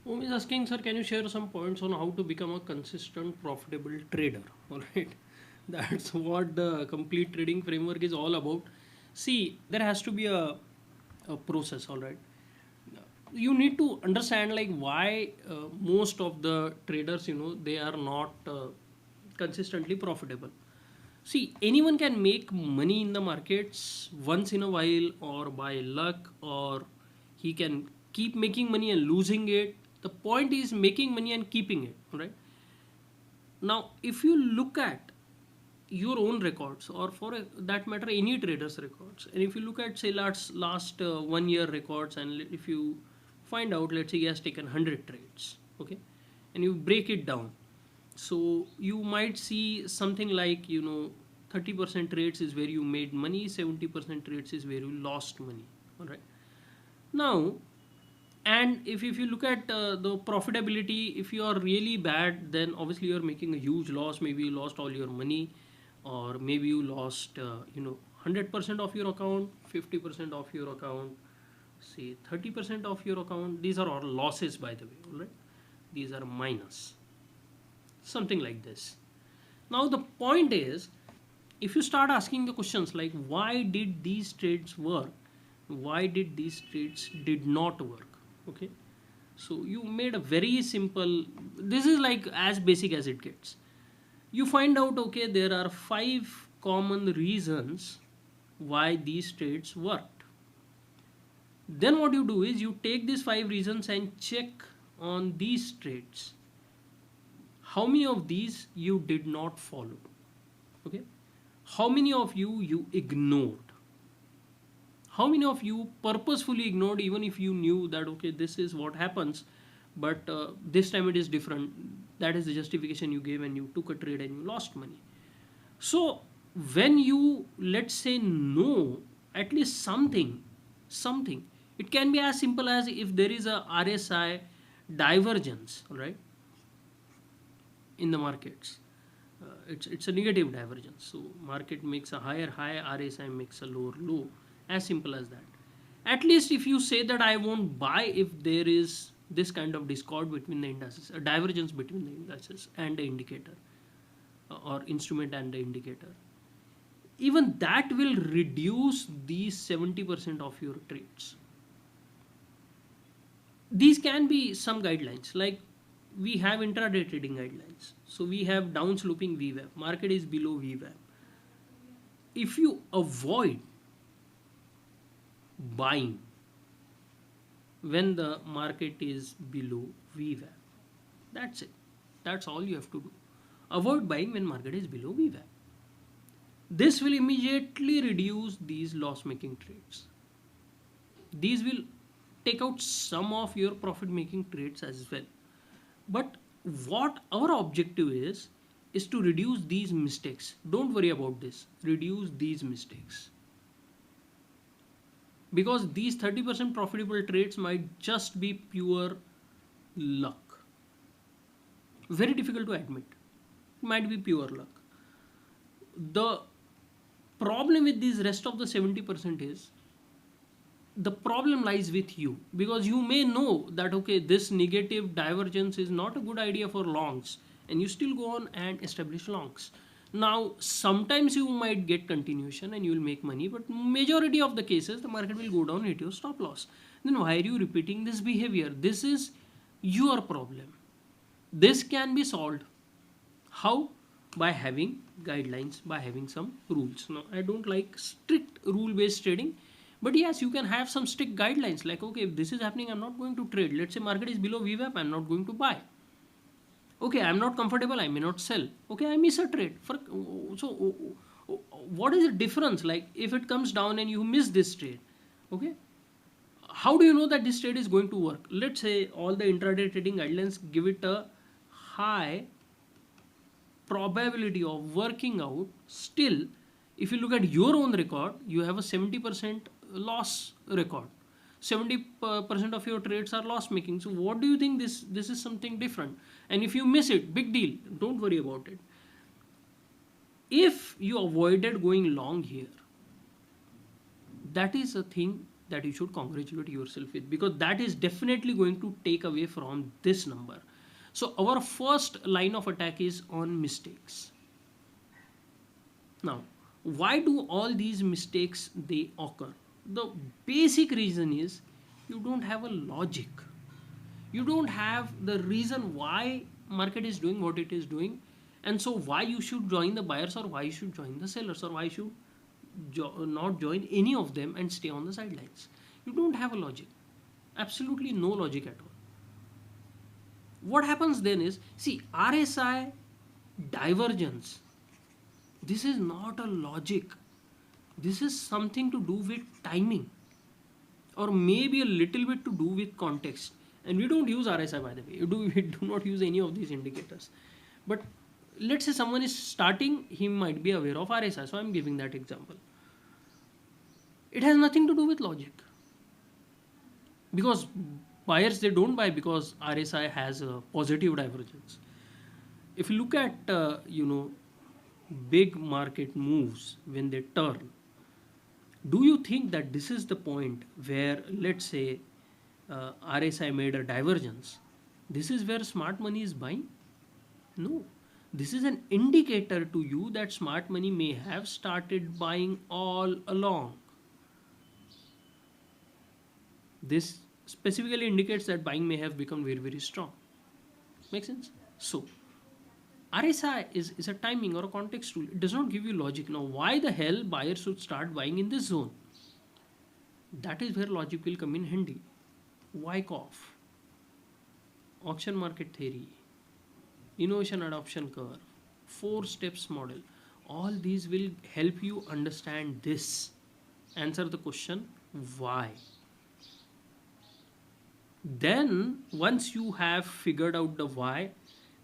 Om is asking, sir, can you share some points on how to become a consistent, profitable trader? All right, that's what the complete trading framework is all about. See, there has to be a process. All right, you need to understand like why most of the traders, they are not consistently profitable. See, anyone can make money in the markets once in a while or by luck, or he can keep making money and losing it. The point is making money and keeping it, right? Now, if you look at your own records, or for that matter, any trader's records, and if you look at, say, last 1 year records, and if you find out, let's say he has taken 100 trades, okay, and you break it down, so you might see something like 30% trades is where you made money, 70% trades is where you lost money. All right. Now, and if you look at the profitability, if you are really bad, then obviously you are making a huge loss. Maybe you lost all your money, or maybe you lost 100% of your account, 50% of your account, say 30% of your account. These are all losses, by the way. All right, these are minus, something like this. Now the point is, if you start asking the questions like why did these trades work, why did these trades did not work, okay, so you made a very simple, this is like as basic as it gets. You find out, okay, there are 5 common reasons why these trades worked. Then what you do is you take these 5 reasons and check on these trades how many of these you did not follow, okay, how many of you ignored, how many of you purposefully ignored even if you knew that okay, this is what happens, but this time it is different. That is the justification you gave and you took a trade and you lost money. So when you, let's say, know at least something, it can be as simple as if there is a RSI divergence, right, in the markets. It's a negative divergence. So market makes a higher high, RSI makes a lower low. As simple as that. At least if you say that I won't buy if there is this kind of discord between the indices, a divergence between the indices and the indicator, or instrument and the indicator, even that will reduce these 70% of your trades. These can be some guidelines, like we have intraday trading guidelines. So we have downsloping VWAP, market is below VWAP. If you avoid buying when the market is below VWAP, that's it. That's all you have to do. Avoid buying when market is below VWAP. This will immediately reduce these loss making trades. These will take out some of your profit making trades as well. But what our objective is to reduce these mistakes. Don't worry about this. Reduce these mistakes. Because these 30% profitable trades might just be pure luck. Very difficult to admit. It might be pure luck. The problem with these rest of the 70% is the problem lies with you, because you may know that okay, this negative divergence is not a good idea for longs, and you still go on and establish longs. Now sometimes you might get continuation and you will make money, but majority of the cases the market will go down, hit your stop loss. Then why are you repeating this behavior? This is your problem. This can be solved. How? By having guidelines, by having some rules. Now I don't like strict rule based trading, but yes, you can have some strict guidelines like okay, if this is happening, I'm not going to trade. Let's say market is below VWAP, I'm not going to buy. Okay, I'm not comfortable, I may not sell. Okay, I miss a trade. So what is the difference? Like if it comes down and you miss this trade, okay, how do you know that this trade is going to work? Let's say all the intraday trading guidelines give it a high probability of working out. Still, if you look at your own record, you have a 70% loss record. 70% of your trades are loss making. So what do you think this is something different? And if you miss it, big deal, don't worry about it. If you avoided going long here, that is a thing that you should congratulate yourself with, because that is definitely going to take away from this number. So our first line of attack is on mistakes. Now, why do all these mistakes they occur? The basic reason is you don't have a logic. You don't have the reason why market is doing what it is doing, and so why you should join the buyers or why you should join the sellers or why you should not join any of them and stay on the sidelines. You don't have a logic. Absolutely no logic at all. What happens then is, see, RSI divergence, this is not a logic. This is something to do with timing, or maybe a little bit to do with context. And we don't use RSI, by the way. We do not use any of these indicators. But let's say someone is starting, he might be aware of RSI. So I'm giving that example. It has nothing to do with logic. Because buyers, they don't buy because RSI has a positive divergence. If you look at, big market moves when they turn, do you think that this is the point where, let's say, RSI made a divergence? This is where smart money is buying? No. This is an indicator to you that smart money may have started buying all along. This specifically indicates that buying may have become very, very strong. Make sense? So, RSI is a timing or a context tool. It does not give you logic. Now, why the hell buyers should start buying in this zone? That is where logic will come in handy. Wyckoff, auction market theory, innovation adoption curve, 4 steps model. All these will help you understand this. Answer the question, why? Then, once you have figured out the why,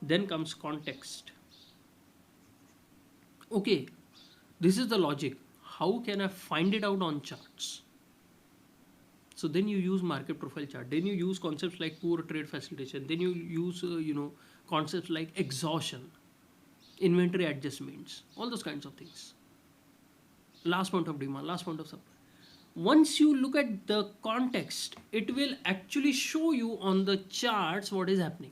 then comes context. Okay, this is the logic. How can I find it out on charts? So then you use market profile chart. Then you use concepts like poor trade facilitation. Then you use, concepts like exhaustion, inventory adjustments, all those kinds of things. Last point of demand, last point of supply. Once you look at the context, it will actually show you on the charts what is happening.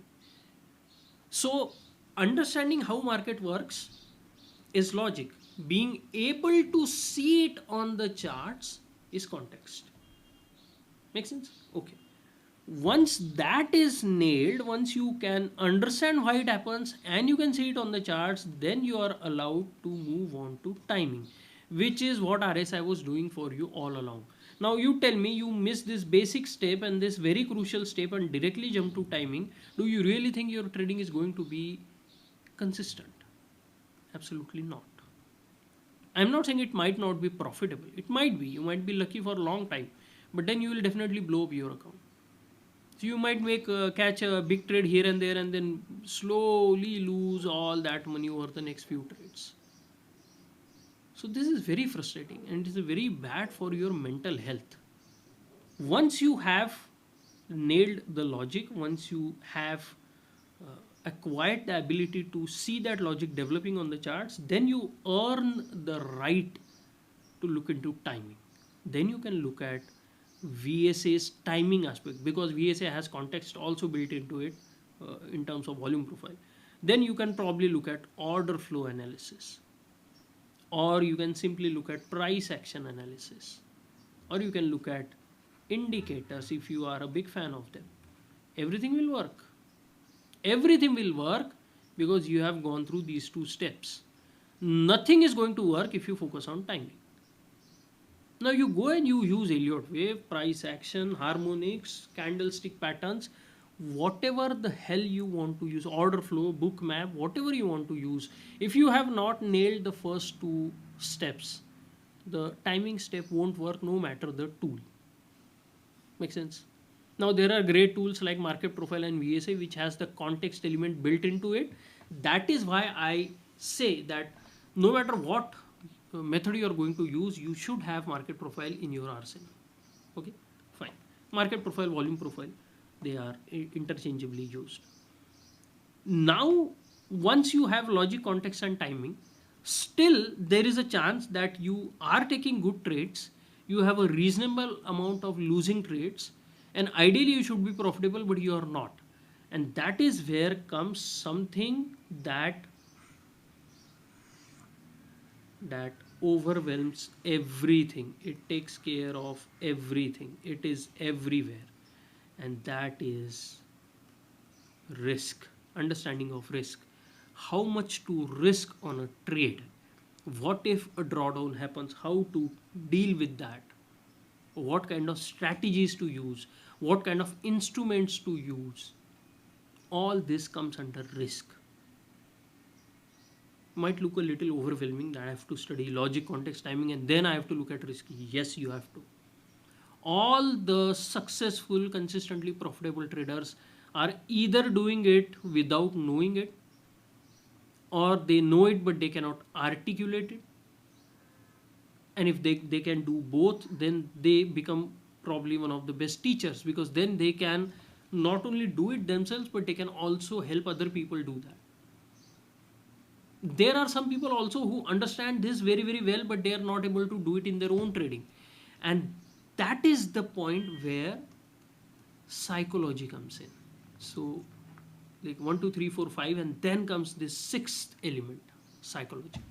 So understanding how market works is logic. Being able to see it on the charts is context. Make sense? Okay. Once that is nailed, once you can understand why it happens and you can see it on the charts, then you are allowed to move on to timing, which is what RSI was doing for you all along. Now you tell me, you missed this basic step and this very crucial step and directly jump to timing. Do you really think your trading is going to be consistent? Absolutely not. I'm not saying it might not be profitable. It might be. You might be lucky for a long time, but then you will definitely blow up your account. So you might catch a big trade here and there and then slowly lose all that money over the next few trades. So this is very frustrating and it is very bad for your mental health. Once you have nailed the logic, once you have acquired the ability to see that logic developing on the charts, then you earn the right to look into timing. Then you can look at VSA's timing aspect, because VSA has context also built into it in terms of volume profile. Then you can probably look at order flow analysis, or you can simply look at price action analysis, or you can look at indicators if you are a big fan of them. Everything will work. Everything will work because you have gone through these 2 steps. Nothing is going to work if you focus on timing. Now you go and you use Elliott wave, price action, harmonics, candlestick patterns, whatever the hell you want to use, order flow, book map, whatever you want to use. If you have not nailed the first 2 steps, the timing step won't work no matter the tool. Make sense? Now there are great tools like market profile and VSA which has the context element built into it. That is why I say that no matter what method you are going to use, you should have market profile in your arsenal. Okay, fine. Market profile, volume profile, they are interchangeably used. Now, once you have logic, context and timing, still there is a chance that you are taking good trades, you have a reasonable amount of losing trades, and ideally you should be profitable, but you are not. And that is where comes something that overwhelms everything. It takes care of everything. It is everywhere. And that is risk, understanding of risk. How much to risk on a trade? What if a drawdown happens? How to deal with that? What kind of strategies to use? What kind of instruments to use? All this comes under risk. Might look a little overwhelming that I have to study logic, context, timing, and then I have to look at risk. Yes, you have to. All the successful, consistently profitable traders are either doing it without knowing it, or they know it but they cannot articulate it. And if they can do both, then they become probably one of the best teachers, because then they can not only do it themselves but they can also help other people do that. There are some people also who understand this very very well, but they are not able to do it in their own trading. And that is the point where psychology comes in. So like 1 2 3 4 5, and then comes this sixth element, psychology.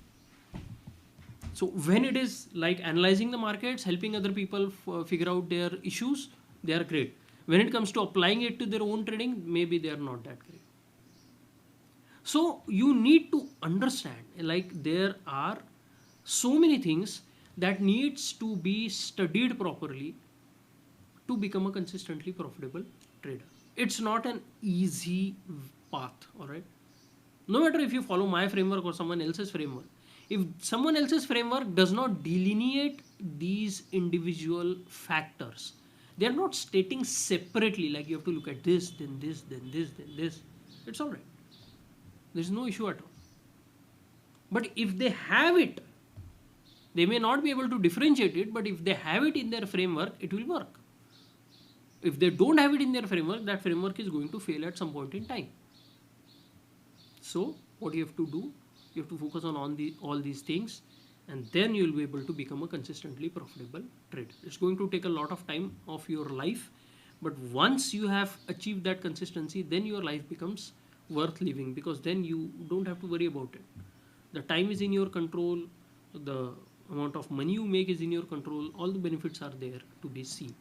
So when it is like analyzing the markets, helping other people figure out their issues, they are great. When it comes to applying it to their own trading, maybe they are not that great. So you need to understand, like there are so many things that needs to be studied properly to become a consistently profitable trader. It's not an easy path, all right? No matter if you follow my framework or someone else's framework, if someone else's framework does not delineate these individual factors, they are not stating separately like you have to look at this, then this, then this, then this. It's all right. There's no issue at all. But if they have it, they may not be able to differentiate it, but if they have it in their framework, it will work. If they don't have it in their framework, that framework is going to fail at some point in time. So what you have to do, you have to focus on all these things, and then you will be able to become a consistently profitable trader. It's going to take a lot of time of your life, but once you have achieved that consistency, then your life becomes worth living, because then you don't have to worry about it. The time is in your control, the amount of money you make is in your control, all the benefits are there to be seen.